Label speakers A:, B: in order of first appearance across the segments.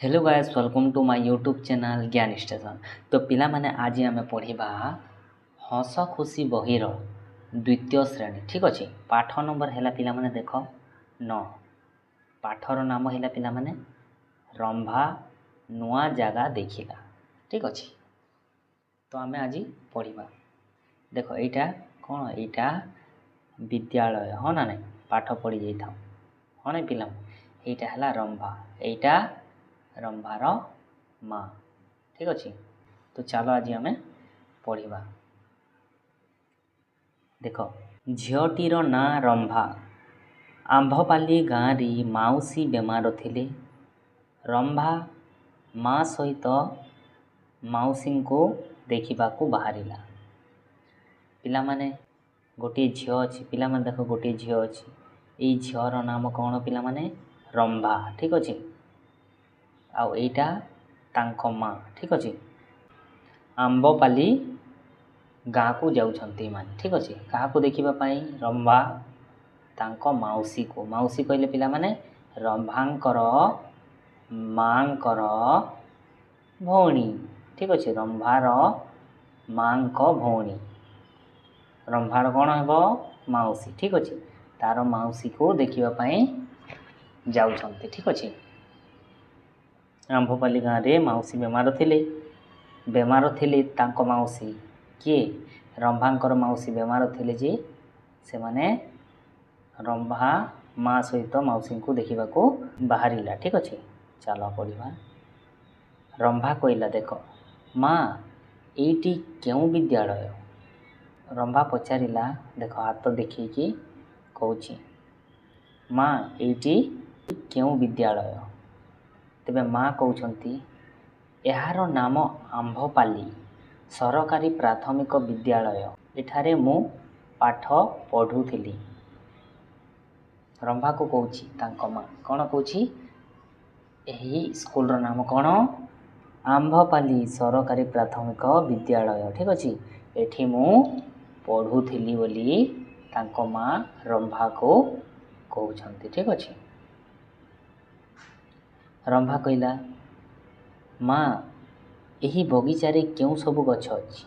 A: Hello guys welcome to my YouTube channel Gyan station. तो पिला माने आज आम पढ़ा हस खुशी बहीर द्वितीय श्रेणी। ठीक अच्छे। पाठ नंबर है पिला माने देख 9। पाठर नाम है पिला माने रंभा नुआ जगह देखिला। ठीक अच्छे। तो आम आज पढ़ा देख यहाँ कौन यहाँ विद्यालय हाँ ना नहीं पाठ पढ़ी जाता हाँ ना पिला यहाँ है रंभा यहाँ रंभार माँ। ठीक अच्छे। तो चलो आज आम पढ़ा देख झीटीर ना रंभा आंभपाली गाँव माउसी बेमार थिले। रंभा माँ सहित माउसी को देखा बाहरिला। पिला माने गोटे झील अच्छी पिला माने देख गोटे झील अच्छी ये झीर नाम कौन पिला माने रंभा। ठीक अच्छे। आउ एटा तांको माँ। ठीक अच्छे। आंबपाली गाँ को जाउछंती माने। ठीक अच्छे। क्या देखापी रंभा तांको माउसी को माउसी कहले पिला माने रंभांकर माँकर भौणी। ठीक अच्छे। रंभार माँ को भौणी रंभार कौन हे माउसी। ठीक अच्छे। तार माउसी को देखापी जाउछंती। ठीक अच्छे। आंभपाली गाँव में माउसी बेमार थिले तांको माउसी किए रंभांकर माउसी बेमार थिले जे से माने रंभा माँ सहित माउसी को देखा बाहरिला। ठीक अच्छे। चलो पढ़ा रंभा कहला देख माँ एटी क्यों विद्यालय। रंभा पचारिला देख हाथ देखी कौची माँ एटी क्यों विद्यालय। तेबे माँ कहते यार नाम आंभपाली सरकारी प्राथमिक विद्यालय एठारे मु पाठ पढ़ुली। रंभा को कहूँ तांको माँ कौन कहूँ यही स्कूल नाम कौन आंभपाली सरकारी प्राथमिक विद्यालय। ठीक अच्छे। एठी मु पढ़ुली बोली तांको माँ रंभा को कहते। ठीक अच्छे। रंभा कहला माँ यही बगीचारे क्यों सब गछ अच्छी।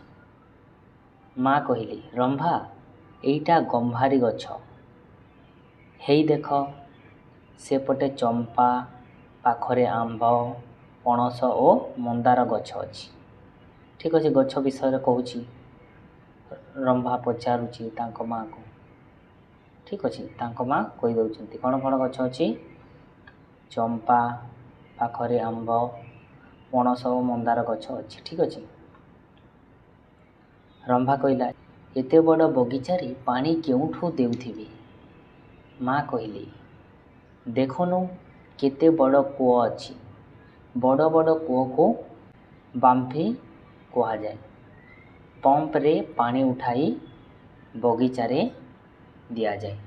A: माँ कहली रंभा एटा गंभारी गछ हेई देख सेपटे चंपा पाखरे आंब पणस और मंदार गछ अच्छी। ठीक अच्छे। गछ विषय कहूँ रंभा पचारुची तांको माँ को। ठीक अच्छे। तांको माँ कही दौरान कौन कौन गछ अच्छी चंपा पाखरे आंब पणस और मंदार गछ अच्छी। ठीक अच्छे। रंभा कहला एते बड़ बगीचारे पानी केउठू देउथिबे। माँ कहली देखनु केते बड़ कूओ अच्छी बड़ बड़ कूओ को बांफी कहा जाए। पंप रे पानी उठाई बगीचारे दिया जाए।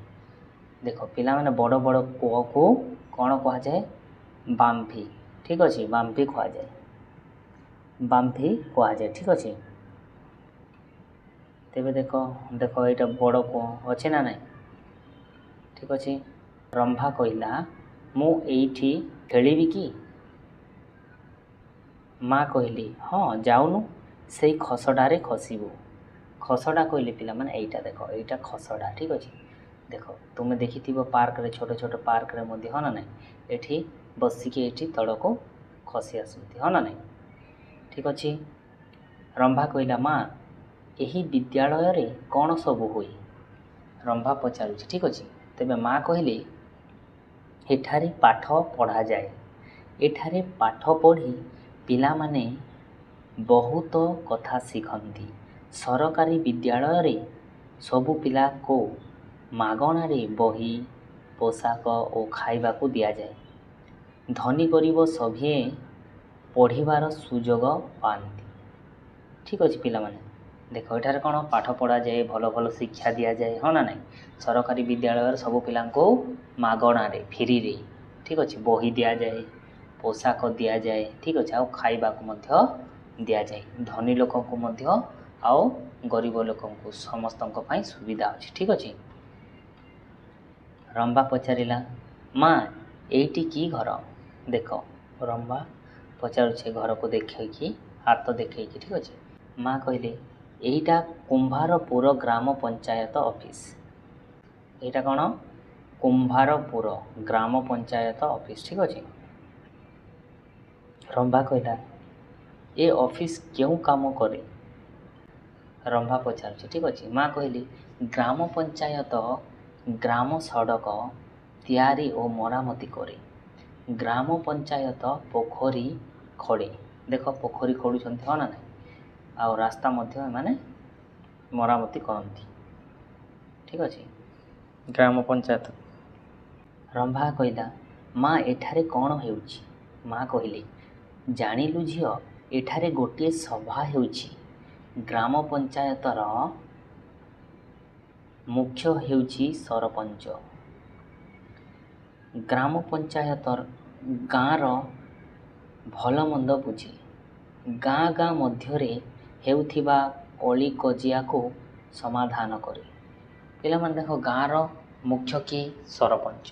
A: देखो पिला माने बड़ बड़ कूओ को कौन कहा जाए बांफी। ठीक अच्छे। बांफी कहा जाए बांफी कहा जाए। ठीक अच्छे। तेबे देखो देखो यहाँ बड़ कूओ अच्छे ना नहीं। ठीक अच्छे। रंभा कहला मु एठी खेलिबी कि। माँ कहली हाँ जाऊनु से खसड़े खसबू। खसड़ा कहले पिला माने यहाँ देख यहाँ खसड़ा। ठीक अच्छे। देख तुम्हें देखी पार्क रे छोट छोट पार्क रे मध्य हाँ ना नहीं एठी बसिकी एठी तड़ को खसी आसती हाँ ना नहीं। ठीक अच्छे। रंभा कहला माँ यही विद्यालय रे कौन सब हुए। रंभा पचारुची। ठीक अच्छे। तेबे माँ कहले एठारे पाठ पढ़ा जाए एठारे पाठ पढ़ी पिला माने बहुत कथा शिखती। सरकारी विद्यालय रे सबु पिला को मागणारे बही पोशाक और खाइबा को दिया जाए। धनी गरीब सभे पढ़िबार सुजोग पाती। ठीक अच्छे। पिला माने देख एठारे कौन पाठ पढ़ा जाए भल भल शिक्षा दि जाए हाँ ना नहीं। सरकारी विद्यालय सबू पिला मागणारे फ्री रे। ठीक अच्छे। बही दि जाए पोशाक दि जाए। ठीक अच्छे। आउ खाइबा को दि जाए धनी लोक को आउ गरीब लोक को समस्त सुविधा अच्छी। ठीक अच्छे। रंभा पचारिला माँ एटी की घर देख ରମ୍ଭା ପଚାରୁଛେ ଘରକୁ ଦେଖେଇକି ହାତ ଦେଖେଇକି ଠିକ୍ ଅଛି। ମାଆ କହିଲେ ଏଇଟା କୁମ୍ଭାରପୁର ଗ୍ରାମ ପଞ୍ଚାୟତ ଅଫିସ୍। ଏଇଟା କ'ଣ? କୁମ୍ଭାରପୁର ଗ୍ରାମ ପଞ୍ଚାୟତ ଅଫିସ୍ ଠିକ୍ ଅଛି। ରମ୍ଭା କହିଲା ଏ ଅଫିସ୍ କେଉଁ କାମ କରେ? ରମ୍ଭା ପଚାରୁଛି ଠିକ୍ ଅଛି। ମାଆ କହିଲି ଗ୍ରାମ ପଞ୍ଚାୟତ ଗ୍ରାମ ସଡ଼କ ତିଆରି ଓ ମରାମତି କରେ। ଗ୍ରାମ ପଞ୍ଚାୟତ ପୋଖରୀ ଖୋଳେ। ଦେଖ ପୋଖରୀ ଖୋଳୁଛନ୍ତି ହଁ ନା ନାହିଁ, ଆଉ ରାସ୍ତା ମଧ୍ୟ ଏମାନେ ମରାମତି କରନ୍ତି ଠିକ୍ ଅଛି। ଗ୍ରାମ ପଞ୍ଚାୟତ। ରମ୍ଭା କହିଲା ମାଆ ଏଠାରେ କ'ଣ ହେଉଛି? ମାଆ କହିଲେ ଜାଣିଲୁ ଝିଅ, ଏଠାରେ ଗୋଟିଏ ସଭା ହେଉଛି। ଗ୍ରାମ ପଞ୍ଚାୟତର ମୁଖ୍ୟ ହେଉଛି ସରପଞ୍ଚ। ଗ୍ରାମ ପଞ୍ଚାୟତ ଗାଁର ଭଲ ମନ୍ଦ ବୁଝେ। ଗାଁ ଗାଁ ମଧ୍ୟରେ ହେଉଥିବା କଳି କଜିଆକୁ ସମାଧାନ କରେ। ପିଲାମାନେ ଦେଖ ଗାଁର ମୁଖ୍ୟ କିଏ? ସରପଞ୍ଚ।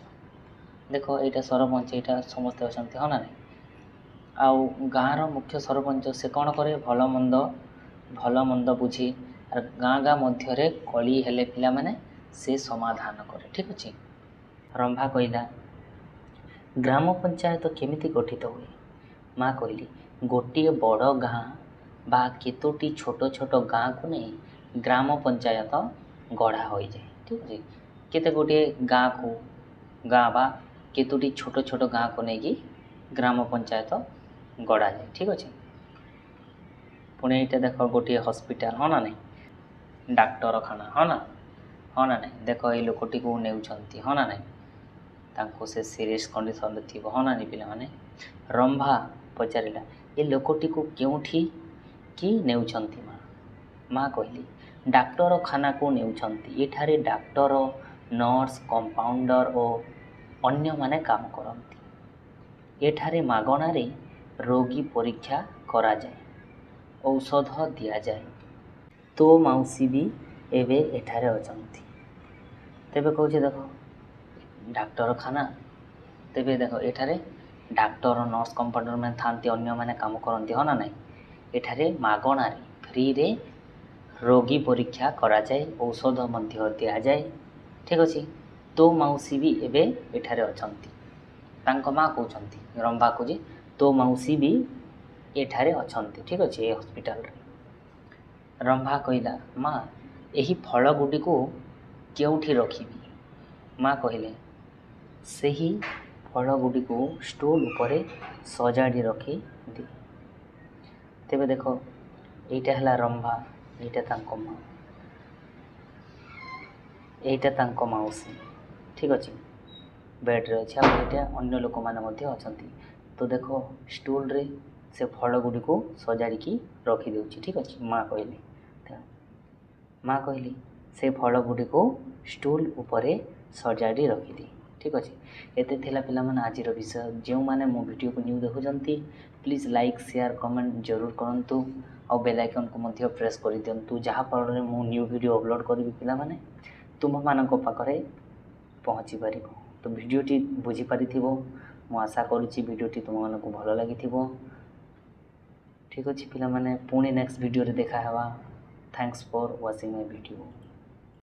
A: ଦେଖ ଏଇଟା ସରପଞ୍ଚ, ଏଇଟା ସମସ୍ତେ ଅଛନ୍ତି ହଁ ନା ନାହିଁ। ଆଉ ଗାଁର ମୁଖ୍ୟ ସରପଞ୍ଚ ସେ କ'ଣ କରେ? ଭଲ ମନ୍ଦ ବୁଝି ଗାଁ ଗାଁ ମଧ୍ୟରେ କଳି ହେଲେ ପିଲାମାନେ ସେ ସମାଧାନ କରେ ଠିକ୍ ଅଛି। ରମ୍ଭା କହିଲା ଗ୍ରାମ ପଞ୍ଚାୟତ କେମିତି ଗଠିତ ହୁଏ? ମାଆ କହିଲି ଗୋଟିଏ ବଡ଼ ଗାଁ ବା କେତୋଟି ଛୋଟ ଛୋଟ ଗାଁକୁ ନେଇ ଗ୍ରାମ ପଞ୍ଚାୟତ ଗଢ଼ା ହୋଇଯାଏ ଠିକ୍ ଅଛି। କେତେ ଗୋଟିଏ ଗାଁ ବା କେତୋଟି ଛୋଟ ଛୋଟ ଗାଁକୁ ନେଇକି ଗ୍ରାମ ପଞ୍ଚାୟତ ଗଢ଼ାଯାଏ ଠିକ୍ ଅଛି। ପୁଣି ଏଇଟା ଦେଖ ଗୋଟିଏ ହସ୍ପିଟାଲ ହଁ ନା ନାହିଁ, ଡାକ୍ତରଖାନା ହଁ ନା ନାହିଁ। ଦେଖ ଏଇ ଲୋକଟିକୁ ନେଉଛନ୍ତି ହଁ ନା ନାହିଁ, ତାଙ୍କୁ ସେ ସିରିୟସ୍ କଣ୍ଡିସନରେ ଥିବ ହଁ ନା ନାହିଁ ପିଲାମାନେ। ରମ୍ଭା ପଚାରିଲା ଏ ଲୋକଟିକୁ କେଉଁଠି କି ନେଉଛନ୍ତି ମା? ମାଆ କହିଲି ଡାକ୍ତରଖାନାକୁ ନେଉଛନ୍ତି। ଏଠାରେ ଡାକ୍ତର, ନର୍ସ, କମ୍ପାଉଣ୍ଡର ଓ ଅନ୍ୟମାନେ କାମ କରନ୍ତି। ଏଠାରେ ମାଗଣାରେ ରୋଗୀ ପରୀକ୍ଷା କରାଯାଏ, ଔଷଧ ଦିଆଯାଏ। ତୋ ମାଉସୀ ବି ଏବେ ଏଠାରେ ଅଛନ୍ତି। ତେବେ କହୁଛି ଦେଖ ଡାକ୍ତରଖାନା, ତେବେ ଦେଖ ଏଠାରେ ଡାକ୍ତର, ନର୍ସ, କମ୍ପାଉଣ୍ଡର ମାନେ ଥାନ୍ତି, ଅନ୍ୟମାନେ କାମ କରନ୍ତି ହଁ ନା ନାହିଁ। ଏଠାରେ ମାଗଣାରେ ଫ୍ରିରେ ରୋଗୀ ପରୀକ୍ଷା କରାଯାଏ, ଔଷଧ ମଧ୍ୟ ଦିଆଯାଏ ଠିକ୍ ଅଛି। ତୋ ମାଉସୀ ବି ଏବେ ଏଠାରେ ଅଛନ୍ତି। ତାଙ୍କ ମାଆ କହୁଛନ୍ତି ରମ୍ଭାକୁ ଯେ ତୋ ମାଉସୀ ବି ଏଠାରେ ଅଛନ୍ତି ଠିକ୍ ଅଛି ଏ ହସ୍ପିଟାଲରେ। ରମ୍ଭା କହିଲା ମାଆ ଏହି ଫଳ ଗୁଡ଼ିକୁ କେଉଁଠି ରଖିବି? ମାଆ କହିଲେ ସେହି ଫଳ ଗୁଡ଼ିକୁ ଷ୍ଟୁଲ୍ ଉପରେ ସଜାଡ଼ି ରଖିଦିଏ। ତେବେ ଦେଖ ଏଇଟା ହେଲା ରମ୍ଭା, ଏଇଟା ତାଙ୍କ ମାଆ, ଏଇଟା ତାଙ୍କ ମାଉସୀ ଠିକ୍ ଅଛି। ବେଡ଼୍ରେ ଅଛି ଆଉ ଏଇଟା ଅନ୍ୟ ଲୋକମାନେ ମଧ୍ୟ ଅଛନ୍ତି। ତ ଦେଖ ଷ୍ଟୁଲ୍ରେ ସେ ଫଳ ଗୁଡ଼ିକୁ ସଜାଡ଼ିକି ରଖିଦେଉଛି ଠିକ୍ ଅଛି। ମାଆ କହିଲି ସେ ଫଳ ଗୁଡ଼ିକୁ ଷ୍ଟୁଲ୍ ଉପରେ ସଜାଡ଼ି ରଖିଦିଏ ଠିକ୍ ଅଛି। ଏତେ ଥିଲା ପିଲାମାନେ ଆଜିର ବିଷୟ। ଯେଉଁମାନେ ମୋ ଭିଡ଼ିଓକୁ ନ୍ୟୁ ଦେଖୁଛନ୍ତି ପ୍ଲିଜ୍ ଲାଇକ୍, ସେୟାର, କମେଣ୍ଟ ଜରୁର କରନ୍ତୁ ଆଉ ବେଲ୍ ଆଇକନ୍କୁ ମଧ୍ୟ ପ୍ରେସ୍ କରିଦିଅନ୍ତୁ, ଯାହାଫଳରେ ମୁଁ ନ୍ୟୁ ଭିଡ଼ିଓ ଅପଲୋଡ଼୍ କରିବି ପିଲାମାନେ ତୁମମାନଙ୍କ ପାଖରେ ପହଞ୍ଚି ପାରିବ। ତ ଭିଡ଼ିଓଟି ବୁଝିପାରିଥିବ ମୁଁ ଆଶା କରୁଛି। ଭିଡ଼ିଓଟି ତୁମମାନଙ୍କୁ ଭଲ ଲାଗିଥିବ ଠିକ୍ ଅଛି ପିଲାମାନେ। ପୁଣି ନେକ୍ସଟ ଭିଡ଼ିଓରେ ଦେଖା ହେବା। Thanks for watching my video.